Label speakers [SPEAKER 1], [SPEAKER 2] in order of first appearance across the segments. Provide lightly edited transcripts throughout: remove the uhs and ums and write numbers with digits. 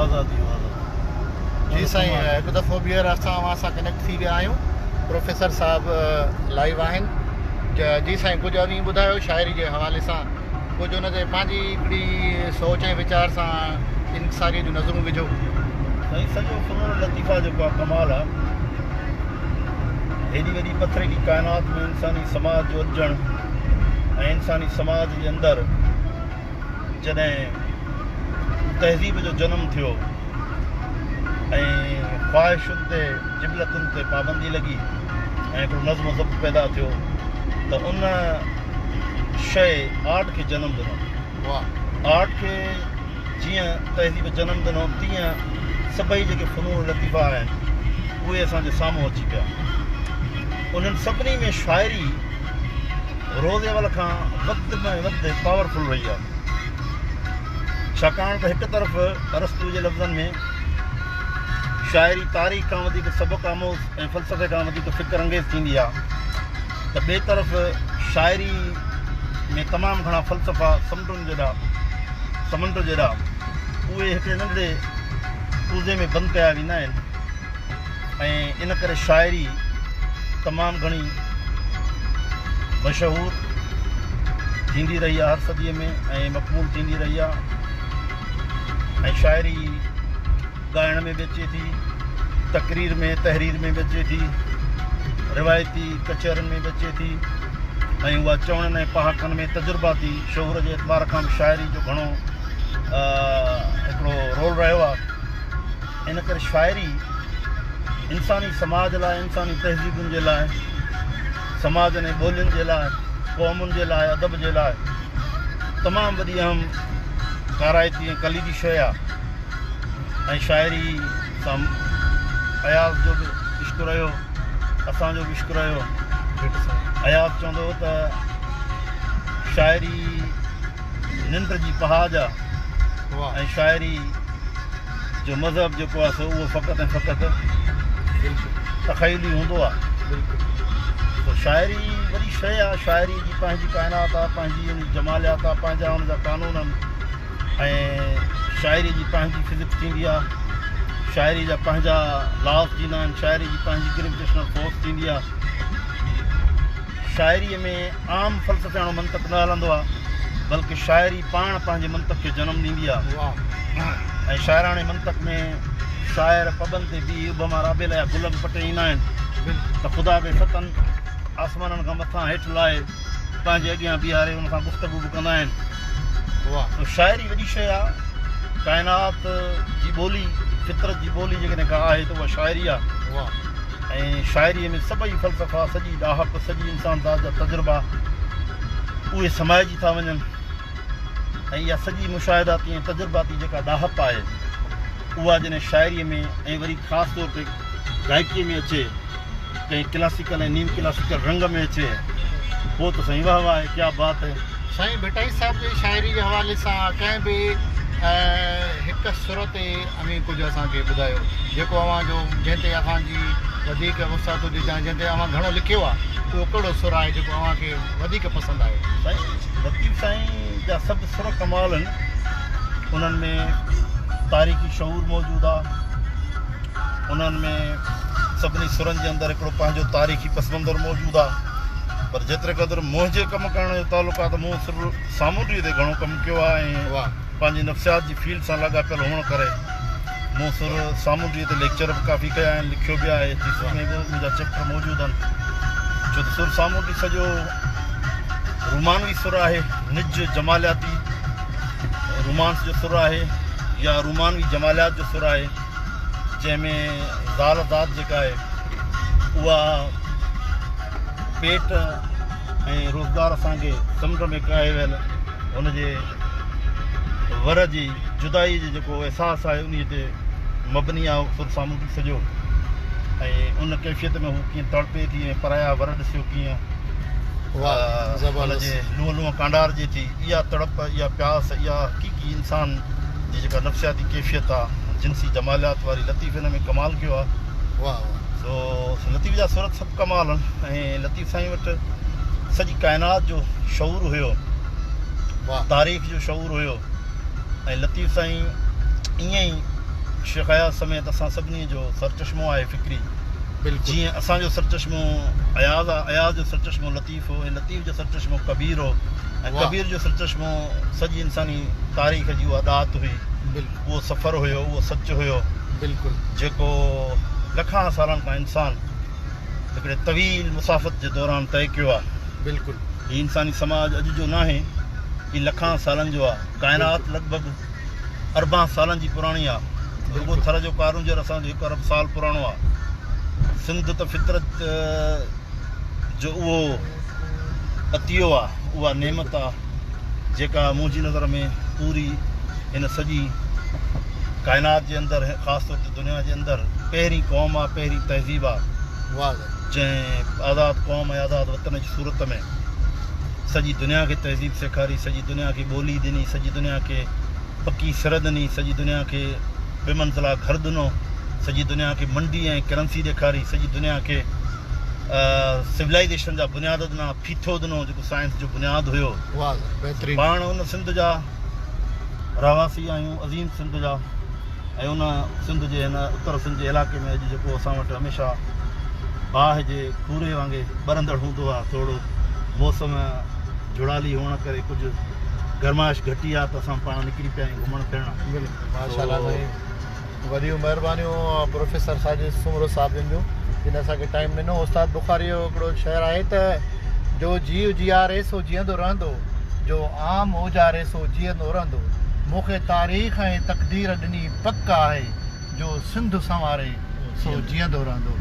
[SPEAKER 1] जी साईं, हिकु दफ़ो ॿीहर असां कनेक्ट थी विया आहियूं। प्रोफेसर साहिबु लाइव आहिनि। जी साईं, कुझु अवी ॿुधायो शाइरी जे हवाले सां, कुझु हुन ते पंहिंजी हिकिड़ी सोच ऐं वीचार सां इंसानी जूं नज़रूं विझो।
[SPEAKER 2] साईं, सॼो फ़नून लतीफ़ा जेको आहे कमाल आहे। हेॾी वॾी पथरीली काइनात में इंसानी समाज जो अचणु ऐं इंसानी समाज जे अंदरि जॾहिं तहज़ीब जो जनमु थियो ऐं ख़्वाहिशुनि ते जिबलतुनि ते पाबंदी लॻी ऐं हिकिड़ो नज़्म ज़ब्त पैदा थियो त उन शइ आर्ट खे जनमु ॾिनो। आर्ट खे जीअं तहज़ीब जनमु ॾिनो, तीअं सभई जेके फ़नून लतीफ़ा आहिनि उहे असांजे साम्हूं अची पिया। उन्हनि सभिनी में शाइरी रोज़ेवल खां वक़्त में वक़्तु पावरफुल रही आहे। छाकाणि त हिकु तरफ़ अरस्तू जे लफ़्ज़नि में शाइरी तारीख़ खां वधीक सबक़ आमोज़ ऐं फ़लसफ़े खां वधीक फ़िक्र अंगेज़ थींदी आहे, त ॿिए तरफ़ शाइरी में तमामु घणा फ़लसफ़ा समुंड जहिड़ा उहे हिकिड़े नंढड़े कूज़े में बंदि कया वेंदा आहिनि ऐं इन करे शाइरी तमामु घणी मशहूरु थींदी रही आहे हर सदीअ में ऐं मक़बूल थींदी रही आहे। ऐं शाइरी ॻाइण में बि अचे थी, तक़रीर में तहरीर में बि अचे थी, रिवायती कचहरियुनि में बि अचे थी ऐं उहा चवणनि ऐं पहाकनि में तजुर्बाती शौर जे एतबार खां बि शाइरी जो घणो हिकिड़ो रोल रहियो आहे। इन करे शाइरी इंसानी समाज लाइ, इंसानी तहज़ीबुनि जे लाइ, समाजनि ऐं ॿोलियुनि जे लाइ, क़ौमुनि जे लाइ, अदब जे लाइ तमामु वॾी अहम काराइती ऐं कलीदी शइ आहे। ऐं शाइरी सां अयाज़ जो बि इश्क़ु रहियो, असांजो बि इश्क़ु रहियो। अयाज़ चवंदो त शाइरी निंड जी पहाज आहे ऐं शाइरी जो मज़हब जेको आहे सो उहो फ़क़ति ऐं फ़क़ति तख़यली हूंदो आहे। त शाइरी वॾी शइ आहे। शाइरी जी पंहिंजी काइनात आहे, पंहिंजी जमालियात आहे, पंहिंजा हुन जा कानून आहिनि ऐं शाइरी जी पंहिंजी फिज़िक्स थींदी आहे, शाइरी जा पंहिंजा लॉस थींदा आहिनि, शाइरी जी पंहिंजी ग्रेविटेशनल फोर्स थींदी आहे। शाइरीअ में आम फ़लसफ़ाणो मंतक़ न हलंदो आहे, बल्कि शाइरी पाण पंहिंजे मंतक़ खे जनमु ॾींदी आहे। ऐं शाइराणे मंतक़ में शाइर पबनि ते बि उबमा राबेल जा गुल बि पटे ईंदा आहिनि त ख़ुदा खे फ़तन आसमाननि खां मथां हेठि लाहे पंहिंजे अॻियां बीहारे हुन सां गुफ़्तगू बि कंदा आहिनि। त शाइरी वॾी शइ आहे। काइनात जी ॿोली, फितरत जी ॿोली जेकॾहिं का आहे त उहा शाइरी आहे। ऐं शाइरीअ में सभई फ़लसफ़ा, सॼी ॾाहप, सॼी इंसान जा तजुर्बा उहे समाइजी था वञनि ऐं इहा सॼी मुशाहिदाती ऐं तजुर्बाती जेका ॾाहप आहे उहा जॾहिं शाइरीअ में ऐं वरी ख़ासि तौर ते गायकीअ में अचे, कंहिं क्लासिकल ऐं नीम क्लासिकल रंग में अचे, पोइ त साईं वाह वाह आहे, क्या बात है।
[SPEAKER 1] साईं भटाई साहिब जी शाइरी जे हवाले सां कंहिं बि हिकु सुर ते अमी कुझु असांखे ॿुधायो जेको अव्हां जो जंहिं ते असांजी वधीक वसात हुजे, जंहिं ते अव्हां घणो लिखियो आहे, उहो कहिड़ो सुर आहे जेको अव्हांखे वधीक पसंदि आहे?
[SPEAKER 2] साईं लतीफ़ साईं जा सभु सुर कमाल आहिनि। उन्हनि में तारीख़ी शऊर मौजूदु आहे, उन्हनि में सभिनी सुरनि जे अंदरि हिकिड़ो पंहिंजो तारीख़ी पस मंज़र मौजूदु आहे। पर जेतिरे क़दुरु मुंहिंजे कमु करण जो तालुक़ु आहे त मूं सिर्फ़ु सामूंडीअ ते घणो कमु कयो आहे ऐं पंहिंजी नफ़्सियात जी फील्ड सां लॻापियल हुअण करे मूं सिर्फ़ु सामूंडीअ ते लेक्चर बि काफ़ी कया आहिनि, लिखियो बि आहे। में बि मुंहिंजा चैप्टर मौजूदु आहिनि, छो त सुर सामूंडी सॼो रुमानवी सुर आहे, निज जमालियाती रोमांस जो सुर आहे या रुमानवी जमालियात जो सुर आहे, जंहिंमें ज़ाल ज़ात जेका आहे उहा पेट ऐं रोज़गार असांखे समुंड में कए वियल हुनजे वर जी जुदाई जो जेको अहसासु आहे उन ते मबनी आहे सुर सामूंडी सॼो। ऐं उन कैफ़ियत में हू कीअं तड़पे थी ऐं पराया वर ॾिसियो कीअं हुनजे लूअं लूअं कांडार जे थी। इहा तड़प, इहा प्यास, इहा हक़ीक़ी इंसान जी जेका नफ़्सियाती कैफ़ियत आहे, जिनसी जमालियात वारी लतीफ़ हिन में कमाल कयो आहे। सो लतीफ़ जा सूरत सभु कमाल आहिनि ऐं लतीफ़ साईं वटि सॼी काइनात जो शऊर हुयो, तारीख़ जो शऊर हुयो ऐं लतीफ़ साईं ईअं ई शेख अयाज़ समेत असां सभिनी जो सरचश्मो आहे फ़िक्री।
[SPEAKER 1] बिल्कुलु
[SPEAKER 2] जीअं असांजो सरचश्मो अयाज़ आहे, अयाज़ जो सरचश्मो लतीफ़ हो, ऐं लतीफ़ जो सरचश्मो कबीर हो, ऐं
[SPEAKER 1] वाह।
[SPEAKER 2] कबीर जो सरचश्मो सॼी इंसानी तारीख़ जी उहा ॾात हुई,
[SPEAKER 1] बिल्कुलु
[SPEAKER 2] उहो सफ़र हुयो, उहो सच हुयो
[SPEAKER 1] बिल्कुलु
[SPEAKER 2] जेको लखां सालनि खां इंसान हिकिड़े तवील मुसाफ़त जे दौरान तय कयो आहे।
[SPEAKER 1] बिल्कुलु
[SPEAKER 2] हीउ इंसानी समाज अॼु जो न आहे, हीउ लखां सालनि जो आहे। काइनात लॻभॻि अरबां सालनि जी पुराणी आहे। रुगो थर जो कारूंजर असांजो 1 अरब साल पुराणो आहे। सिंध त फितरत जो उहो अतियो आहे, उहा नेमत आहे जेका मुंहिंजी नज़र में पूरी हिन सॼी काइनात जे अंदरि, ख़ासि तौर ते दुनिया जे अंदरि पहिरीं क़ौम आहे, पहिरीं तहज़ीब आहे
[SPEAKER 1] वाह
[SPEAKER 2] जंहिं आज़ादु क़ौम ऐं आज़ादु वतन जी सूरत में सॼी दुनिया खे तहज़ीब सेखारी, सॼी दुनिया खे ॿोली ॾिनी, सॼी दुनिया खे पकी सिर ॾिनी, सॼी दुनिया खे बेमंज़िला घर ॾिनो, सॼी दुनिया खे मंडी ऐं करंसी ॾेखारी, सॼी दुनिया खे सिविलाइज़ेशन जा बुनियाद ॾिना, फीथो ॾिनो जेको साइंस जो बुनियादु हुयो।
[SPEAKER 1] वाह बहितरीनु
[SPEAKER 2] पाण उन सिंध जा रहवासी आहियूं, अज़ीम सिंध जा, ऐं उन सिंध जे हिन उत्तर सिंध जे इलाइक़े में अॼु जेको असां वटि हमेशह बाहि जे कूड़े वांगुरु ॿरंदड़ हूंदो आहे, थोरो मौसम जुड़ाली हुअण करे कुझु गरमाइश घटी आहे, त असां पाण निकिरी पिया आहियूं घुमणु फिरणु।
[SPEAKER 1] बिल्कुलु माशाल्लाह साईं, वॾियूं महिरबानियूं प्रोफेसर साजिद सुमरो साहिब जिन जूं जिन असांखे टाइम ॾिनो। उस्ताद बुखारी जो हिकिड़ो शहर आहे त जो जीउ जीआरे सो जीअंदो रहंदो, जो आम ओजारे सो जीअंदो रहंदो, मूंखे तारीख़ ऐं तक़दीर ॾिनी पक आहे, जो सिंध संवारे सो जीअंदो रहंदो।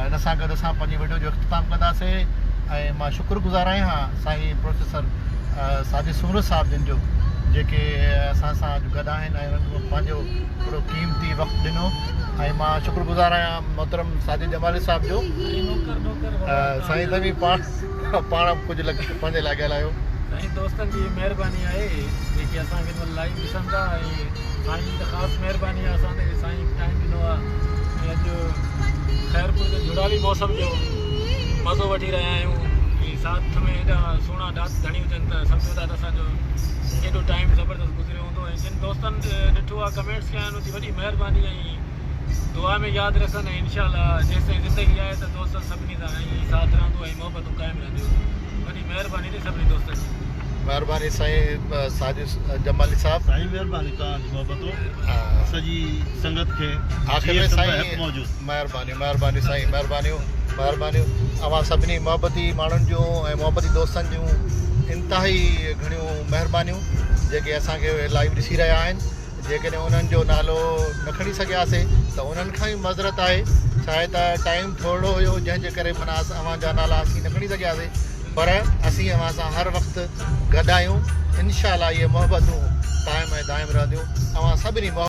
[SPEAKER 1] इन सां गॾु असां पंहिंजी वीडियो जो इख़्तिताम कंदासीं ऐं मां शुक्रगुज़ार आहियां साईं प्रोफेसर साजिद सुमरो साहिब जिन जो जेके असां सां अॼु गॾु आहिनि ऐं उन्हनि पंहिंजो हिकिड़ो क़ीमती वक़्तु ॾिनो। ऐं मां शुक्रगुज़ार आहियां मोहतरम साजिद जमाली साहिब जो। साईं तव्हीं पाण कुझु पंहिंजे लाइ ॻाल्हायो।
[SPEAKER 3] साईं दोस्तनि जी महिरबानी आहे जेके असांखे लाइव ॾिसनि था, ऐं साईं जी त ख़ासि महिरबानी आहे असांखे साईं टाइम ॾिनो आहे। ऐं अॼु ख़ैरपुर जे जुड़ाली मौसम जो मज़ो वठी रहिया आहियूं। ऐं साथ में हेॾा सुहिणा डांस घणी हुजनि त सम्झो था त असांजो केॾो टाइम ज़बरदस्त गुज़रियो हूंदो। ऐं जिन दोस्तनि ॾिठो आहे, कमेंट्स कया आहिनि, उनजी वॾी महिरबानी। ऐं दुआ में यादि रखनि, ऐं इनशाअल्लाह जेसिताईं ज़िंदगी आहे त दोस्त सभिनी सां ऐं साथ रहंदो ऐं मोहबतूं क़ाइमु रहंदियूं। वॾी महिरबानी अथई सभिनी दोस्तनि जी।
[SPEAKER 1] महिरबानी साईं साजिद जमाली साहिब।
[SPEAKER 2] साईं महिरबानी तव्हांजी मोहबतूं सॼी संगत खे
[SPEAKER 1] आख़िर में साईं महिरबानी साईं, महिरबानियूं अवां सभिनी मोहबती माण्हुनि जूं ऐं मोहबती दोस्तनि जूं इंतिहाई घणियूं महिरबानियूं जेके असांखे लाइव ॾिसी रहिया आहिनि। जेकॾहिं उन्हनि जो नालो न खणी सघियासीं त उन्हनि खां ई मज़रत आहे, छाहे त टाइम थोरो हुयो जंहिंजे करे माना अवां जा नाला असीं न खणी सघियासीं, पर असीं अवां सां हर वक़्तु गॾु आहियूं। इनशाअल्लाह इहे मोहबतूं क़ाइमु ऐं दाइमु रहंदियूं। अवां सभिनी